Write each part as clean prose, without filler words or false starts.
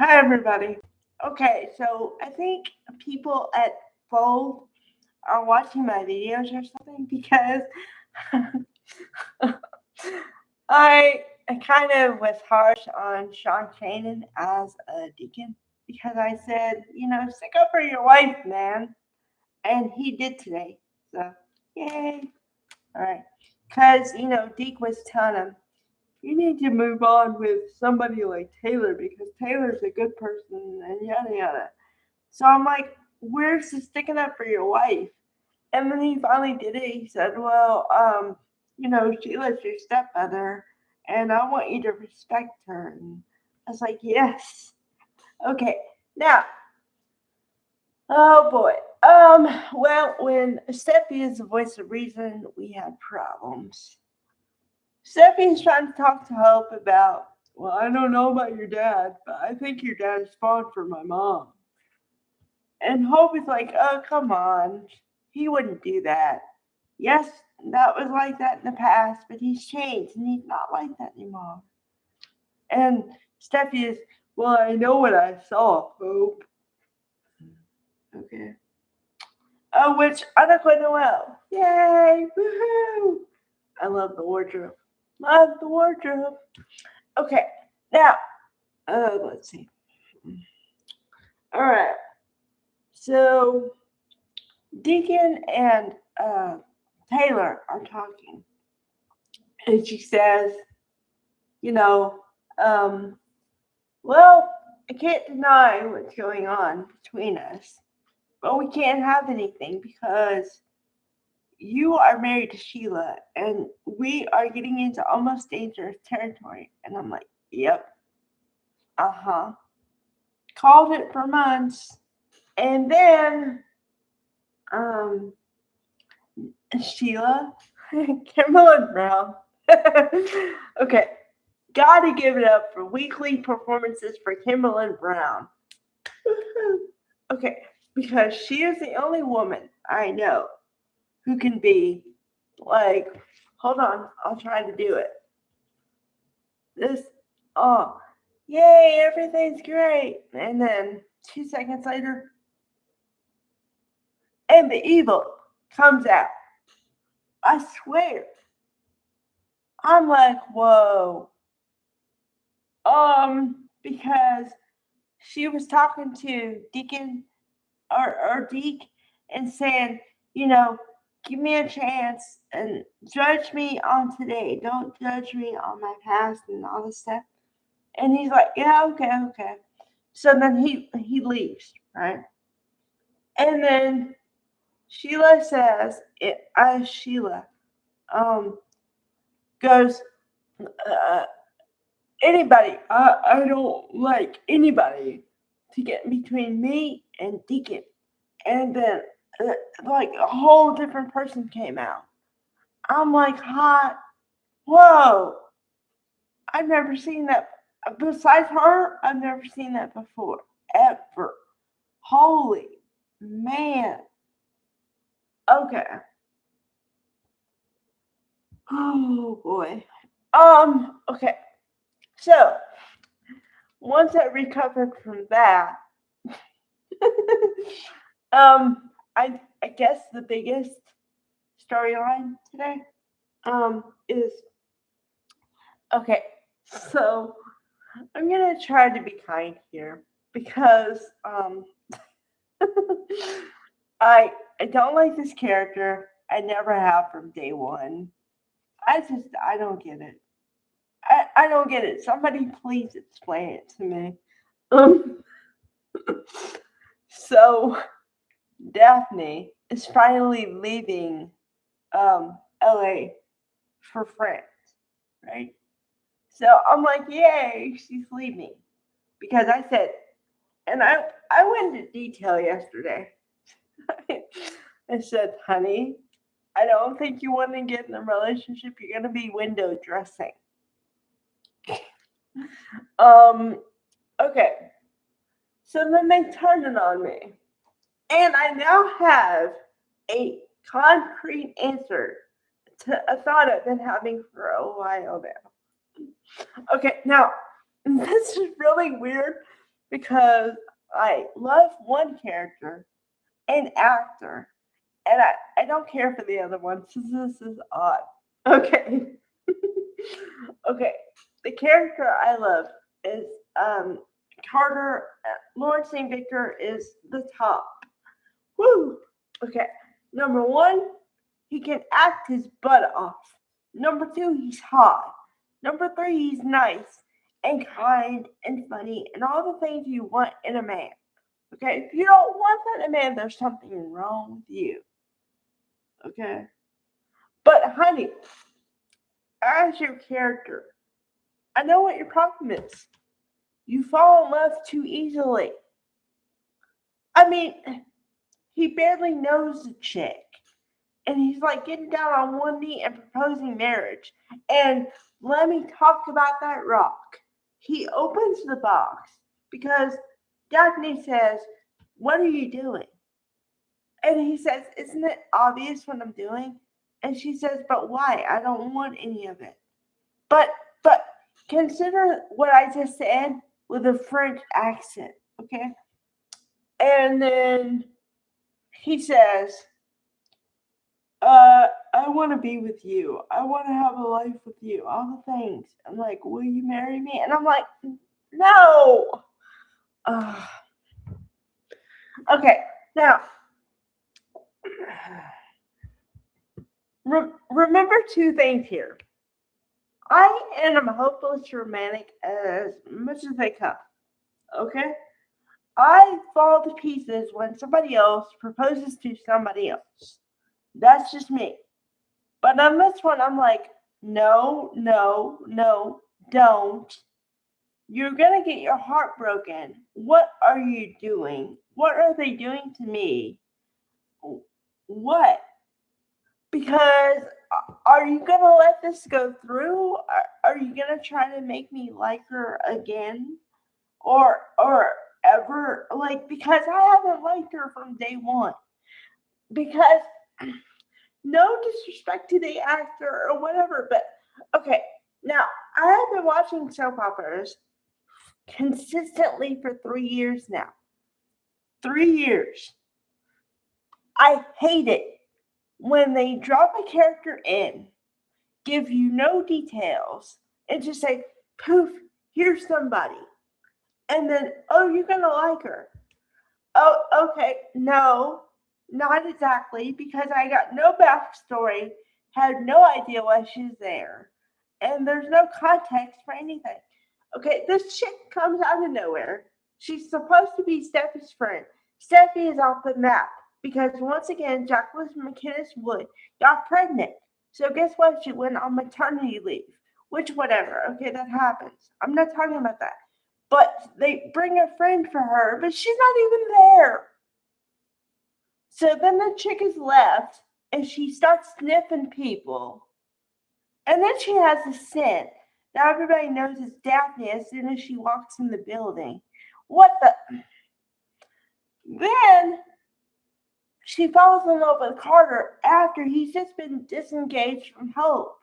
Hi, everybody. Okay, so I think people at Fold are watching my videos or something because I kind of was harsh on Sean Kanan as a deacon because I said, stick up for your wife, man. And he did today. So, yay. All right. Because, Deke was telling him, you need to move on with somebody like Taylor because Taylor's a good person and yada yada. So I'm like, where's the sticking up for your wife? And then he finally did it. He said, well, Sheila's your stepmother and I want you to respect her. And I was like, yes. Okay. Now, oh boy. Well, when Steffi is the voice of reason, we have problems. Steffi's trying to talk to Hope about, well, I don't know about your dad, but I think your dad is fond for my mom. And Hope is like, oh, come on. He wouldn't do that. Yes, that was like that in the past, but he's changed and he's not like that anymore. And Steffi is, well, I know what I saw, Hope. Okay. Oh, which Anna Noel. Yay! Woohoo! I love the wardrobe. Love the wardrobe. Okay, now, let's see. All right. So, Deacon and Taylor are talking. And she says, you know, um, well, I can't deny what's going on between us, but we can't have anything because you are married to Sheila and we are getting into almost dangerous territory. And I'm like, yep, uh huh. Called it for months. And then, um, Sheila, Kimberly Brown. Okay, gotta give it up for weekly performances for Kimberly Brown. Okay, because she is the only woman I know who can be like, hold on, I'll try to do it. This, oh, yay, everything's great. And then 2 seconds later, and the evil comes out. I swear. I'm like, whoa. Because she was talking to Deacon or Deke and saying, you know, give me a chance and judge me on today. Don't judge me on my past and all this stuff. And he's like, yeah, okay, okay. So then he leaves, right? And then Sheila says, Sheila um goes, uh, anybody, I don't like anybody to get between me and Deacon. And then uh, like a whole different person came out. I'm like, hot. Whoa! I've never seen that. Besides her, I've never seen that before, ever. Holy man. Okay. Oh boy. Okay. So once I recovered from that, I guess the biggest storyline today is okay. So I'm gonna try to be kind here because I don't like this character. I never have from day one. I don't get it. I don't get it. Somebody please explain it to me. Um, so Daphne is finally leaving LA for France, right? So I'm like, yay, she's leaving. Because I said, and I went into detail yesterday. I said, honey, I don't think you want to get in a relationship. You're gonna be window dressing. Um, okay. So then they turned it on me. And I now have a concrete answer to a thought I've been having for a while now. Okay, now this is really weird because I love one character and actor, and I don't care for the other one. So this is odd. Okay. Okay. The character I love is Carter. Lawrence St. Victor is the top. Woo! Okay. Number one, he can act his butt off. Number two, he's hot. Number three, he's nice and kind and funny and all the things you want in a man. Okay? If you don't want that in a man, there's something wrong with you. Okay? But, honey, as your character, I know what your problem is. You fall in love too easily. I mean, he barely knows the chick. And he's like getting down on one knee and proposing marriage. And let me talk about that rock. He opens the box because Daphne says, "What are you doing?" And he says, "Isn't it obvious what I'm doing?" And she says, "But why? I don't want any of it." But consider what I just said with a French accent, okay? And then he says, I want to be with you. I want to have a life with you. All the things. I'm like, will you marry me? And I'm like, no. Okay, now, remember two things here. I am a hopeless romantic as much as they come. Okay? I fall to pieces when somebody else proposes to somebody else. That's just me. But on this one, I'm like, no, no, no, don't. You're going to get your heart broken. What are you doing? What are they doing to me? What? Because are you going to let this go through? Are you going to try to make me like her again? Or ever? Like, because I haven't liked her from day one. Because no disrespect to the actor or whatever, but okay. Now, I have been watching soap operas consistently for 3 years now. 3 years. I hate it when they drop a character in, give you no details, and just say, poof, here's somebody. And then, oh, you're going to like her. Oh, okay. No, not exactly, because I got no backstory, had no idea why she's there, and there's no context for anything. Okay, this chick comes out of nowhere. She's supposed to be Steffi's friend. Steffi is off the map because once again, Jacqueline MacInnes Wood got pregnant. So guess what? She went on maternity leave, which whatever. Okay, that happens. I'm not talking about that. But they bring a friend for her, but she's not even there. So then the chick is left and she starts sniffing people. And then she has a scent. Now everybody knows it's Daphne as soon as she walks in the building. What the? Then she falls in love with Carter after he's just been disengaged from Hope.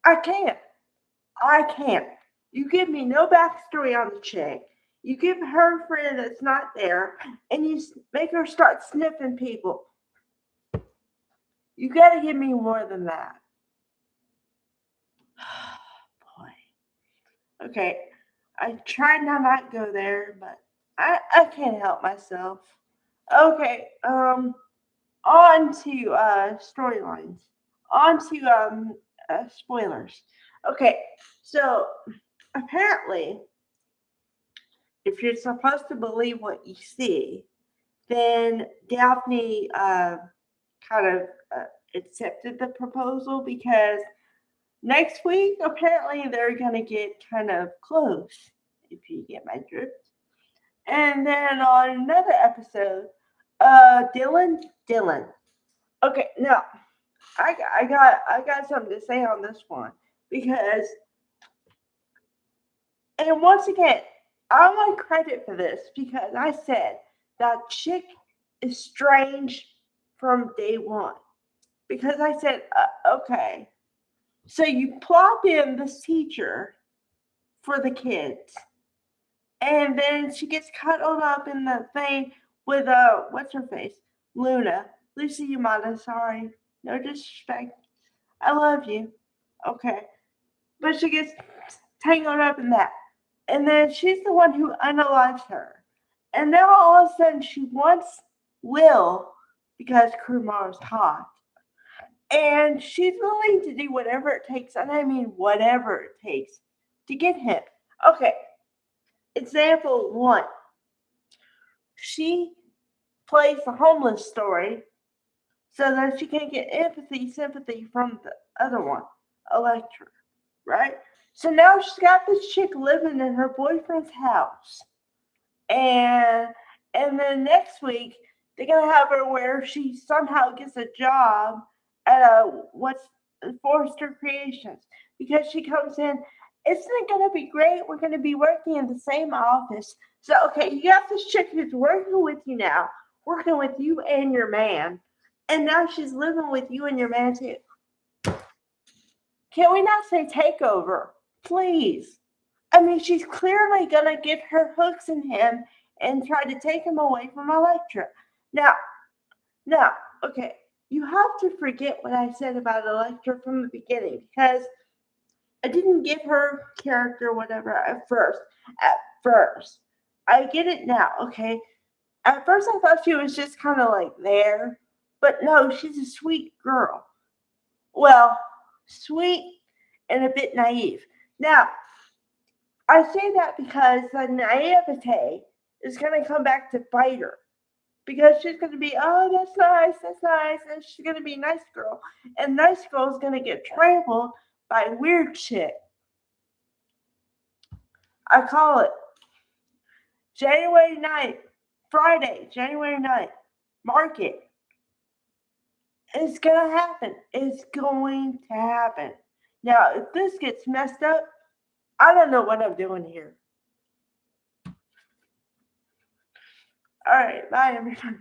I can't. You give me no backstory on the chick. You give her a friend that's not there, and you make her start sniffing people. You gotta give me more than that. Boy. Okay. I try not go there, but I can't help myself. Okay, on to storylines. On to spoilers. Okay, so apparently, if you're supposed to believe what you see, then Daphne kind of accepted the proposal because next week apparently they're gonna get kind of close, if you get my drift. And then on another episode, Dylan. Okay, now I got something to say on this one because, and once again, I want credit for this because I said that chick is strange from day one because I said, okay, so you plop in this teacher for the kids. And then she gets cuddled up in the thing with what's her face? Luna. Lucy Yamada, sorry. No disrespect. I love you. Okay. But she gets tangled up in that. And then she's the one who unalives her. And now all of a sudden she wants Will because Kumaru's hot. And she's willing to do whatever it takes, and I mean whatever it takes, to get him. Okay, example one. She plays the homeless story so that she can get empathy, sympathy from the other one, Elektra, right? So now she's got this chick living in her boyfriend's house. And then next week they're gonna have her where she somehow gets a job at Forrester Creations because she comes in. Isn't it gonna be great? We're gonna be working in the same office. So okay, you got this chick who's working with you now, working with you and your man, and now she's living with you and your man too. Can we not say takeover, please? I mean, she's clearly gonna get her hooks in him and try to take him away from Elektra. Now, okay, you have to forget what I said about Elektra from the beginning because I didn't give her character whatever at first. At first, I get it now. Okay, at first I thought she was just kind of like there, but no, she's a sweet girl. Well, sweet and a bit naive. Now, I say that because the naivete is going to come back to bite her. Because she's going to be, oh, that's nice. And she's going to be a nice girl. And nice girl is going to get trampled by weird shit. I call it January 9th, Friday, January 9th. Mark it. It's going to happen. It's going to happen. Now, if this gets messed up, I don't know what I'm doing here. All right, bye, everybody.